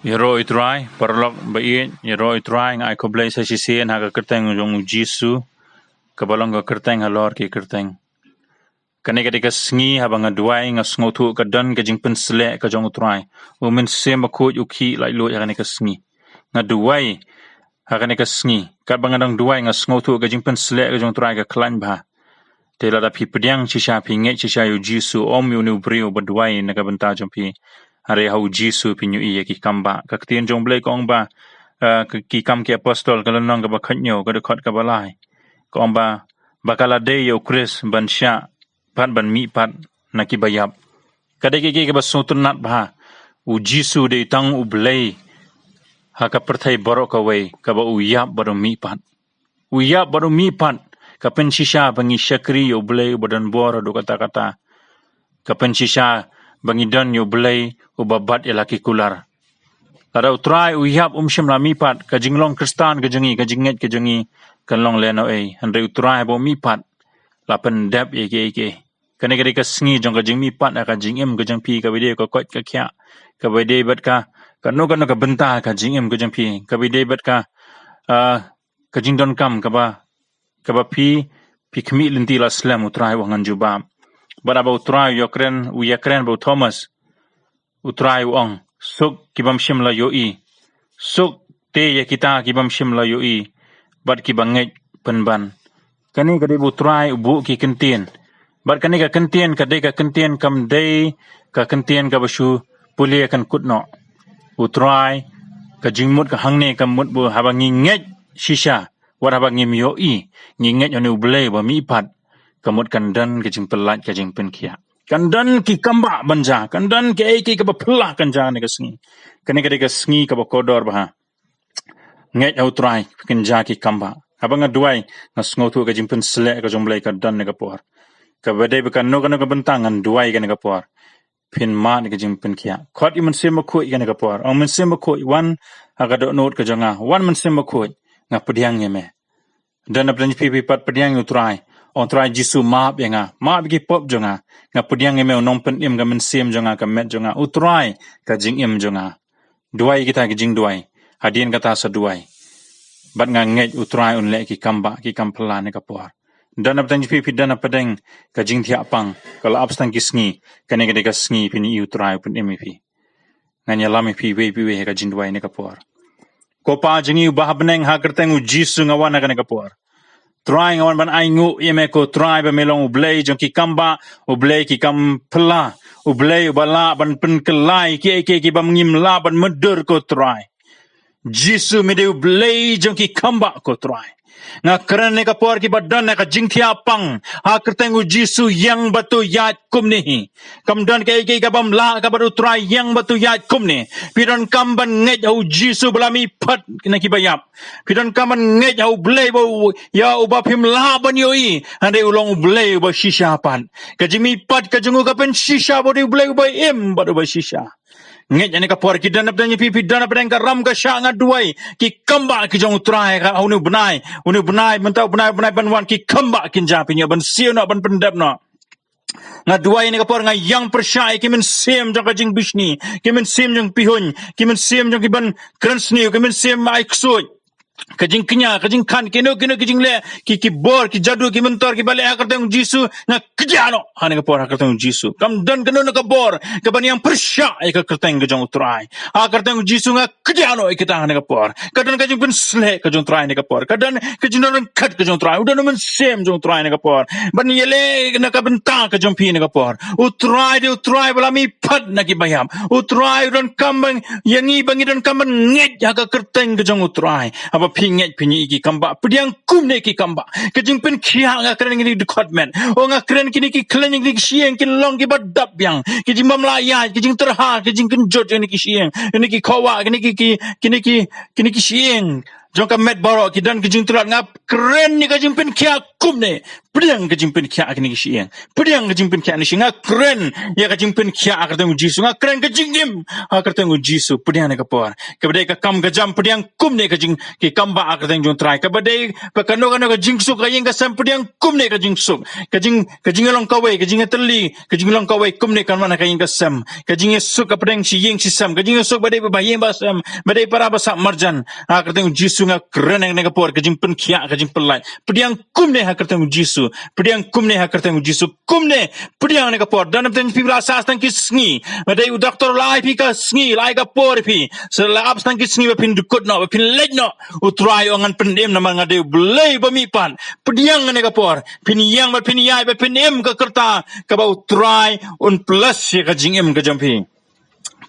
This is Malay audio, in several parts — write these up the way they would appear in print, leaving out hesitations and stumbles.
Yero itrai parlok bait yero itrai ngai ko Blei sa sisien ha ka kerteng jong Jisu kabalong ka kerteng halor ki kerteng kane ka sngi ha bang duai nga sngotu ka dan ka jing pensle ka jong utrai u men se ma ko uki lai lo ya kane ka sngi nga duai ha kane ka sngi ka bang dang duai nga sngotu ka jing pensle ka jong utrai ka klan ba te la da pi pediang chi sha pi nge chi sha yu Jisu om yu nu brio ba duai na ka benta jong pi hari hau Jisu pinyu iya ki khambha ka ktien jong Blei kong ba ki kam ki apostol ka lanong ka ba khanyo ka de khot ka balai kong ba bakala de yo Chris ban sha pat ban mi pat na ki bayap ka de ki ba sutun nat ba u Jisu de tang u Blei ha ka perthai borok ka wei ka ba u yap ba mi pat u yap ba mi pat ka pen shisha bangi shakri yo Blei badan bor do kata-kata ka pen shisha bangi dan yo Blei ubabat ilaki kular kada utrai uyap shim la mipat ka jinglong kristan ka jinget ka jingi kan long leno handre utrai bo mipat la pen dep eke kane ka sngi jong ka jing mipat ka jingim ka jang pi ka bide ka kot ka kya ka bide bat ka no ka benta ka jingim ka jang pi ka bide bat ka ka jingdon kam ka ba pi khmi linti la slam utrai wangan jubam bara ba utrai yokren bo Thomas utrai ong suk kibam shimla yoi suk te ya kita kibam shimla yoi bat kibanget penban kani kade utrai ubu ki kentien bat kani ka kentien kam dei ka kentien ka basu pulia kan kutno utrai ka jingmut ka hangne kam mut bu habangi nget shisha war habangi yoi nginget yonu Blei ba mi pat kamut kandan ke jing pelat ke jing pynkhiah kandan ki khambha banja kandan ke ka baplah kanja ne ka sngi kane ka sngi ka kodor ba nget utrai kanja ki khambha abang duai ngasngotu ka jing pensle ka jong Blei ka dan ne ka por ka bade ba kan no ka bentangan duai ka ne ka por pin ma ne ka jing pynkhiah khot iman se ma khoi ka ne ka por ong men se ma khoi wan aga do not ka janga wan men se ma khoi nga pediang me dan apdan pi pat pediang utrai on try Jisu maap yang maap ki pop jonga nga pudiang eme onom pen im ga men sim jonga ka met jonga utrai ka jing im jonga duai kita ki jing duai hadien kata sa duai bat nga nget utrai un le ki khambha ki kampla ne ka por dan aptan pi dan apadeng ka jing thia pang kala abstan ki sngi kane ka sngi pini utrai pen im pi nganya lami pi we ka jing duai ne ka por ko pa jingi bah beneng ha kerteng u Jisu ngawan ka ne ka por try ngawan ban aingu yeme ko try ba melong Blei jong ki khambha Blei ki kam pla Blei bala ban pen kelai ki bam ngim la ban murder ko try Jisu mede Blei jong ki khambha ko try nga kran ne ka por ki badan ka jingthia pang ha kerteng Jisu yang batu yat kum ni kam dan ke ka bam la ka batu try yang batu yat kum ni pidan kam ban nget au Jisu belami phat na ki bayap pidan kam ban nget au Blei bo ya uba phim la ban yoi ande ulong Blei bo shisha pan ka jimi pat ka jungu ka pen shisha bo de Blei bo em bo shisha nget ane ka por ki dan apdan pi dan apdan ka ram ka sha nga duai ki khambha ki jong utrai ka unu benai mentau benai ban wan ki khambha kin ja pinya ban sio no ban pendap no nga duai ne ka por nga yang persyai ki men sem jong ka jing bisni ki men sem jong pihun ki men sem jong ki ban kransni ki men sem mai ksoi kajing kenya kajing khan kino kajing le ki bor ki jadu ki mentor ki bale akarteng Jisu na kjano hane ka por akarteng Jisu kam dan kano na ka bor ka ban yang persya ka akarteng ka jong utrai akarteng Jisu nga kjano kita hane ka por kadan kajing pensle ka jong utrai ne ka por kadan kajing non khat ka jong utrai udan men sem jong utrai ne ka por ban yele na ka benta ka jong pi ne ka por utrai bala mi phat na ki bayam utrai don kambang yangi bangi don kamban nget ha ka akarteng ka jong utrai pinget pinyi ki khambha pediang kum ne ki khambha ke jing pynkhiah nga kren ni dekot men o nga kren kini ki klen ni ki sieng ki long ki badap yang ki jing mamlaya ki jing terha ki jing kenjot ni ki sieng ni ki khawa kini ki sieng jong ka met borok ki dan kejing terat ngap keren ni kejing pynkhiah kum ne priang kejing pynkhiah kini kisiang priang kejing pynkhiah ni singa keren ya kejing pynkhiah akateng jisu nga keren kejing im akateng jisu priang ne kapor kabade ka kam gajam priang kum ne kejing ki kamba akateng jong trai kabade pakano kano kejing suk kayeng ka sam priang kum ne kejing suk kejing long kawai kejing teli kejing long kawai kum ne kan mana kayeng ka sam kejing suk ka priang si yeng si sam kejing suk bade bayeng basam bade para basak marjan akateng jisu nga keren ne kapor kejing pynkhiah kejing pelai priang kum ne akateng jisu priang kum ne akateng jisu kum ne priang ne kapor dan ten pibra sas tang kisngi bade doktor lai pi ka sngi lai ka por pi selap tang kisngi ba pin dukut no ba pin lej no utrai ongan pendem na ngade Blei bamipan priang ne kapor pin yang ba pin yai ba pin em ka kerta ka ba utrai un plus ka jingem ka jampi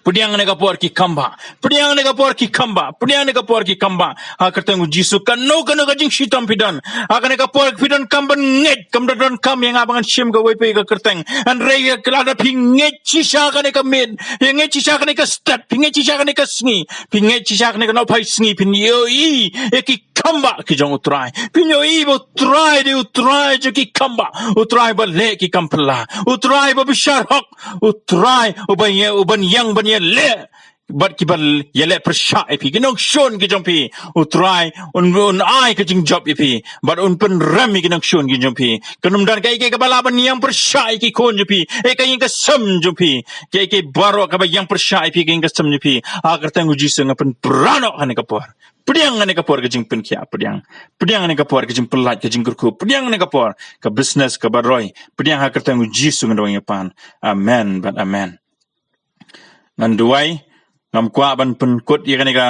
Pediang ne kapor ki khambha pediang ne kapor ki khambha pediang ne kapor ki khambha akateng jisu kanu kajing shitam pidan akane kapor pidan kamban nget kamdan kam yang abangan shim ka wepe ka kerteng an rei klada pinget chisha kane kamen pinget chisha kane ka stat pinget chisha kane ka sngi pinget chisha kane ka no pai sngi pin yo i ki khambha ki jong utrai pin yo i utrai de utrai jo ki khambha utrai ba le ki kampla utrai ba bishar hok utrai uban yang ban le bat kibal yele persha epi ginong shon ki jompi utrai un ai ka jing job epi bat un pen rami ginong shon ki jompi kanum dan kai ke balaban yang persha ki kon jompi kai ka sam jompi kai baro ka yang persha epi kai ka sam jompi agar tangu jisu ngapen prano ane kapor pediang ane kapor ka jing pynkhiah pediang ane kapor ka jing pelat ka jing kurku pediang ane kapor ka business ka baroi pediang agar tangu jisu ngandong yapan amen but amen ngan duwai ngam kwa ban pen kot ye kanika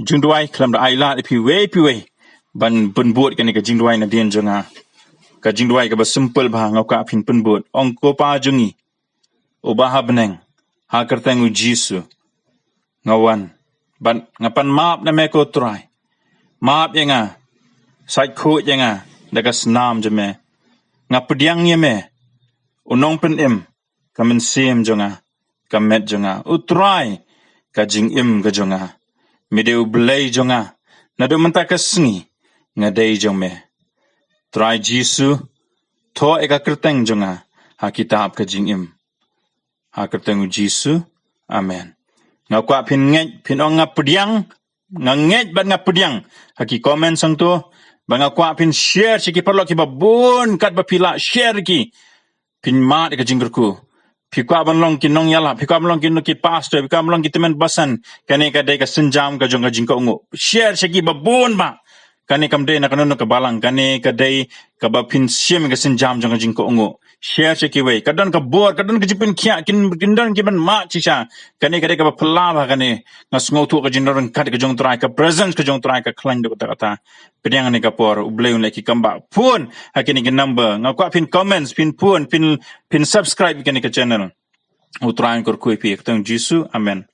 jing duwai klam da aila pi we ban pen buat kanika jing duwai na dien jonga ka jing duwai ka ba simple ba ngau ka pin pen buat ong ko pa jungi o ba ha beneng ha kerteng jisu ngawan ban ngapan map na me ko try map ye nga sai ko ye nga daga snam je me ngapdiang ye me unong pen im kamen sim jonga kamet jonga utrai ka jing im ka jonga mideu Blei jonga nado menta ka sngi ngadei jongme trai jisu tho eka kerteng jonga ha kitab ka jing im ha kerteng jisu amen ngakwa pin nget pin ong ngapdiang nganget ban ngapdiang ha ki comment sang tu bangakwa pin share ki perlo ki babun kat bapila share ki pin mat ka jinggerku Pikwa banlong ki nong yala, pikwa banlong ki nuki pastor, pikwa banlong ki temen basan, kane ka day ka senjam ka jong ka jingko ungu. Share segi babun ba. Kane kam day na kanono ka balang, kane ka day ka ba pinsim ka senjam jong ka jingko ungu. Share segi way. Kadon ka bor, kadon ka jipin kia, kindon ki ban ma chisha. Kane ka day ka ba pelaba kane, ngasngotu ka jindorong kat ka jong try ka presence ka jong try ka klang do kata. Pediang ni ka por, Blei un leki kamba. Pun hakini ki number, ngakwa pin comments, pin pun, pin subscribe kani ka channel. Utrayan ko kui pi, jisu, amen.